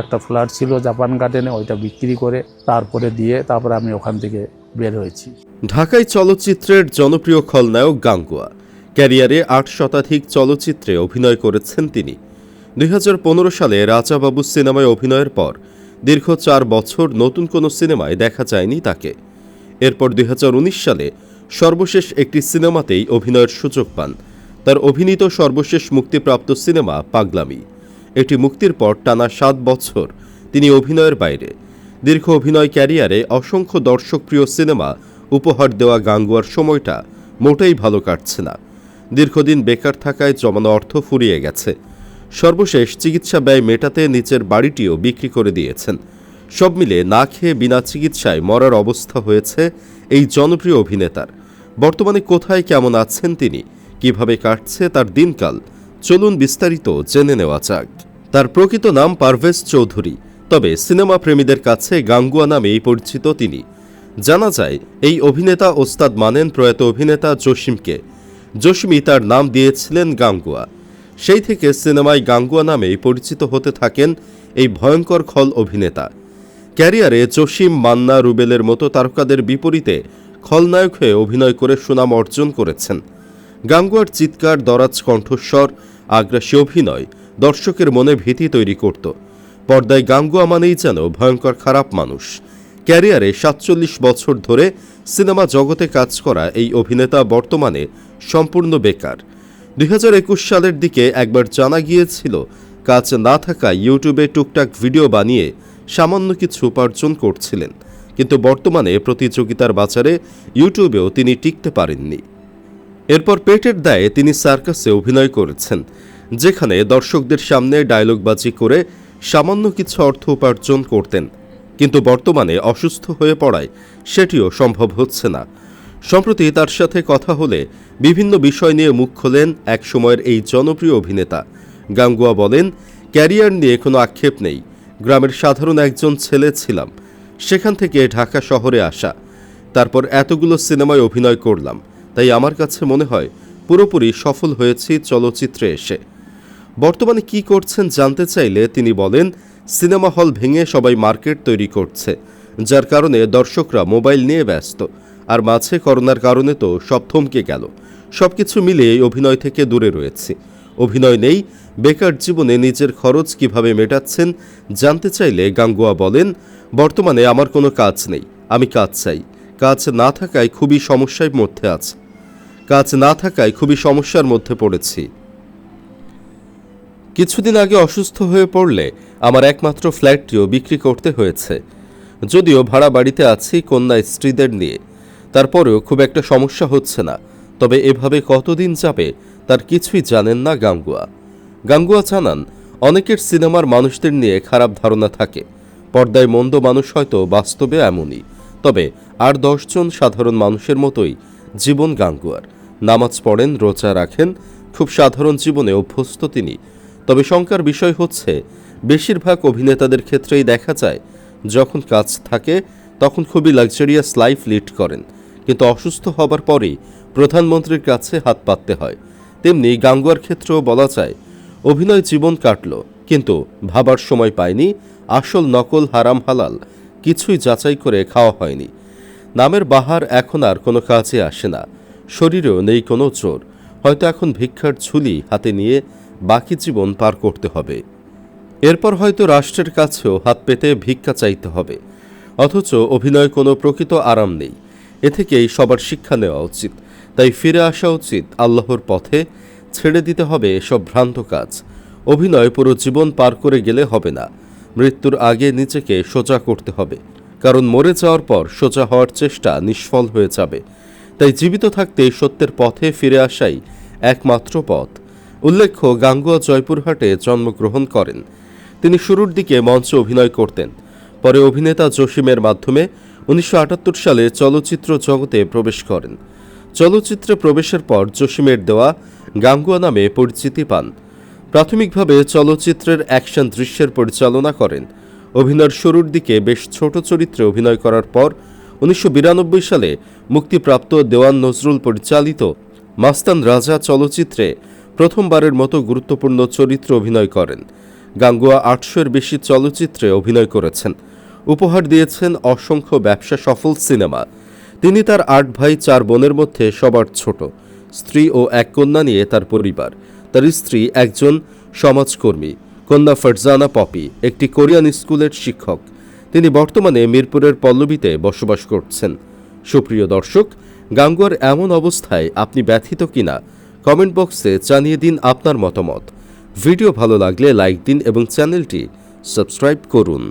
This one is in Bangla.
একটা ফ্ল্যাট ছিল জাপান গার্ডেনে, ওইটা বিক্রি করে তারপরে আমি ওখান থেকে বের হয়েছি। ঢাকায় চলচ্চিত্রের জনপ্রিয় খলনায়ক গাঙ্গুয়া। ক্যারিয়ারে ৮ শতাধিক চলচ্চিত্রে অভিনয় করেছেন তিনি। ২০১৫ সালে রাজা বাবু সিনেমায় অভিনয়ের পর দীর্ঘ ৪ বছর নতুন কোনো সিনেমায় দেখা যায়নি তাকে। এরপর ২০১৯ সালে সর্বশেষ একটি সিনেমাতেই অভিনয়ের সুযোগ পান। তার অভিনীত সর্বশেষ মুক্তিপ্রাপ্ত সিনেমা পাগলামি। এটি মুক্তির পর টানা ৭ বছর তিনি অভিনয়ের বাইরে। দীর্ঘ অভিনয় ক্যারিয়ারে অসংখ্য দর্শকপ্রিয় সিনেমা উপহার দেওয়া গাঙ্গুয়ার সময়টা মোটেই ভালো কাটছে না। দীর্ঘদিন বেকার থাকায় জমানো অর্থ ফুরিয়ে গেছে। সর্বশেষ চিকিৎসা ব্যয় মেটাতে নিচের বাড়িটিও বিক্রি করে দিয়েছেন। সব মিলে না খেয়ে বিনা চিকিৎসায় মরার অবস্থা হয়েছে এই জনপ্রিয় অভিনেতার। বর্তমানে কোথায় কেমন আছেন তিনি, কিভাবে কাটছে তার দিনকাল, চলুন বিস্তারিত জেনে নেওয়া যাক। তার প্রকৃত নাম পারভেজ চৌধুরী, তবে সিনেমা প্রেমীদের কাছে গাঙ্গুয়া নামেই পরিচিত তিনি। জানা যায় এই অভিনেতা ওস্তাদ মানেন প্রয়াত অভিনেতা জসিমকে। জসিমই তার নাম দিয়েছিলেন গাঙ্গুয়া। সেই থেকে সিনেমায় গাঙ্গুয়া নামেই পরিচিত হতে থাকেন এই ভয়ঙ্কর খল অভিনেতা। ক্যারিয়ারে জসিম, মান্না, রুবেলের মতো তারকাদের বিপরীতে খলনায়ক হয়ে অভিনয় করে সুনাম অর্জন করেছেন। গাঙ্গুয়ার চিৎকার, দরাজ কণ্ঠস্বর, আগ্রাসী অভিনয় দর্শকের মনে ভীতি তৈরি করত। পর্দায় গাঙ্গুয়া মানেই যেন ভয়ঙ্কর খারাপ মানুষ। ক্যারিয়ারে ৪৭ বছর ধরে সিনেমা জগতে কাজ করা এই অভিনেতা বর্তমানে সম্পূর্ণ বেকার। ২০২১ সালের দিকে একবার জানা গিয়েছিল কাজ না থাকায় ইউটিউবে টুকটাক ভিডিও বানিয়ে সামান্য কিছু উপার্জন করছিলেন, কিন্তু বর্তমানে প্রতিযোগিতার বাজারে ইউটিউবেও তিনি টিকতে পারেননি। এরপর পেটের দায়ে তিনি সার্কাসে অভিনয় করেছেন, যেখানে দর্শকদের সামনে ডায়লগবাজি করে সামান্য কিছু অর্থ উপার্জন করতেন, কিন্তু বর্তমানে অসুস্থ হয়ে পড়ায় সেটিও সম্ভব হচ্ছে না। সম্প্রতি তার সাথে কথা হলে বিভিন্ন বিষয় নিয়ে মুখ খোলেন এক সময়ের এই জনপ্রিয় অভিনেতা। গাঙ্গুয়া বলেন, ক্যারিয়ার নিয়ে কোনো আক্ষেপ নেই। গ্রামের সাধারণ একজন ছেলে ছিলাম, সেখান থেকে ঢাকা শহরে আসা, তারপর এতগুলো সিনেমায় অভিনয় করলাম, তাই আমার কাছে মনে হয় পুরোপুরি সফল হয়েছি চলচ্চিত্রে এসে। বর্তমানে কি করছেন জানতে চাইলে তিনি বলেন, সিনেমা হল ভেঙে সবাই মার্কেট তৈরি করছে, যার কারণে দর্শকরা মোবাইল নিয়ে ব্যস্ত। আর মাঝে করোনার কারণে তো সব থমকে গেল। সবকিছু মিলিয়ে অভিনয় থেকে দূরে রয়েছি। অভিনয় নেই, বেকার জীবনে নিজের খরচ কিভাবে মেটাচ্ছেন জানতে চাইলে গাঙ্গুয়া বলেন, বর্তমানে আমার কোনো কাজ নেই, আমি কাজ চাই। কাজ না থাকায় খুবই সমস্যার মধ্যে পড়েছি। কিছুদিন আগে অসুস্থ হয়ে পড়লে আমার একমাত্র ফ্ল্যাটটিও বিক্রি করতে হয়েছে। যদিও ভাড়া বাড়িতে আছি কন্যা স্ত্রীদের নিয়ে, তারপরেও খুব একটা সমস্যা হচ্ছে না। তবে এভাবে কতদিন যাবে তার কিছুই জানেন না গাঙ্গুয়া। গাঙ্গুয়া জানান, অনেকের সিনেমার মানুষদের নিয়ে খারাপ ধারণা থাকে। পর্দায় মন্দ মানুষ হয়তো বাস্তবে এমনই, তবে আর ১০ জন সাধারণ মানুষের মতোই জীবন গাঙ্গুয়ার। নামাজ পড়েন, রোজা রাখেন, খুব সাধারণ জীবনে অভ্যস্ত তিনি। তবে শঙ্কার বিষয় হচ্ছে, বেশিরভাগ অভিনেতাদের ক্ষেত্রেই দেখা যায় যখন কাজ থাকে তখন খুবই লাক্সারিয়াস লাইফ লিড করেন, কিন্তু অসুস্থ হবার পরেই প্রধানমন্ত্রীর কাছে হাত পাততে হয়। তেমনি গাঙ্গুয়ার ক্ষেত্রেও বলা যায়, অভিনয় জীবন কাটল, কিন্তু ভাবার সময় পায়নি। আসল নকল, হারাম হালাল কিছুই যাচাই করে খাওয়া হয়নি। নামের বাহার এখন আর কোনো কাজে আসে না। শরীরেও নেই কোনো জোর। হয়তো এখন ভিক্ষার ঝুলি হাতে নিয়ে বাকি জীবন পার করতে হবে। এরপর হয়তো রাষ্ট্রের কাছেও হাত পেতে ভিক্ষা চাইতে হবে। অথচ অভিনয় কোনো প্রকৃত আরাম নেই। এ থেকেই সবার শিক্ষা নেওয়া উচিত। তাই ফিরে আসা উচিত আল্লাহর পথে। ছেড়ে দিতে হবে এসব ভ্রান্ত কাজ। অভিনয় পুরো জীবন পার করে গেলে হবে না। মৃত্যুর আগে নিজেকে সোজা করতে হবে, কারণ মরে যাওয়ার পর সোজা হওয়ার চেষ্টা নিষ্ফল হয়ে যাবে। তাই জীবিত থাকতে সত্যের পথে ফিরে আসাই একমাত্র পথ। উল্লেখ্য, গাঙ্গুয়া জয়পুরহাটে জন্মগ্রহণ করেন। তিনি শুরুর দিকে মঞ্চে অভিনয় করতেন। পরে অভিনেতা জসিমের মাধ্যমে ১৯৭৮ সালে চলচ্চিত্র জগতে প্রবেশ করেন। চলচ্চিত্রে প্রবেশের পর জসিমের দেওয়া গাঙ্গুয়া নামে পরিচিতি পান। প্রাথমিকভাবে চলচ্চিত্রের অ্যাকশন দৃশ্যের পরিচালনা করেন। অভিনয়ের শুরুর দিকে বেশ ছোট চরিত্রে অভিনয় করার পর ১৯৯২ সালে মুক্তিপ্রাপ্ত দেওয়ান নজরুল পরিচালিত মাস্তান রাজা চলচ্চিত্রে প্রথমবারের মতো গুরুত্বপূর্ণ চরিত্রে অভিনয় করেন। গাঙ্গুয়া ৮০০-এর বেশি চলচ্চিত্রে অভিনয় করেছেন। উপহার দিয়েছেন অসংখ্য ব্যবসা সফল সিনেমা। তিনি তার ৮ ভাই ৪ বোনের মধ্যে সবার ছোট। স্ত্রী ও এক কন্যা নিয়ে তার পরিবার। তার স্ত্রী একজন সমাজকর্মী, কন্যা ফারজানা পপি একটি কোরিয়ান স্কুলের শিক্ষক। তিনি বর্তমানে মিরপুরের পল্লবীতে বসবাস করছেন। সুপ্রিয় দর্শক, গাঙ্গুয়ার এমন অবস্থায় আপনি ব্যথিত কিনা কমেন্ট বক্সে জানিয়ে দিন আপনার মতামত। ভিডিও ভালো লাগলে লাইক দিন এবং চ্যানেলটি সাবস্ক্রাইব করুন।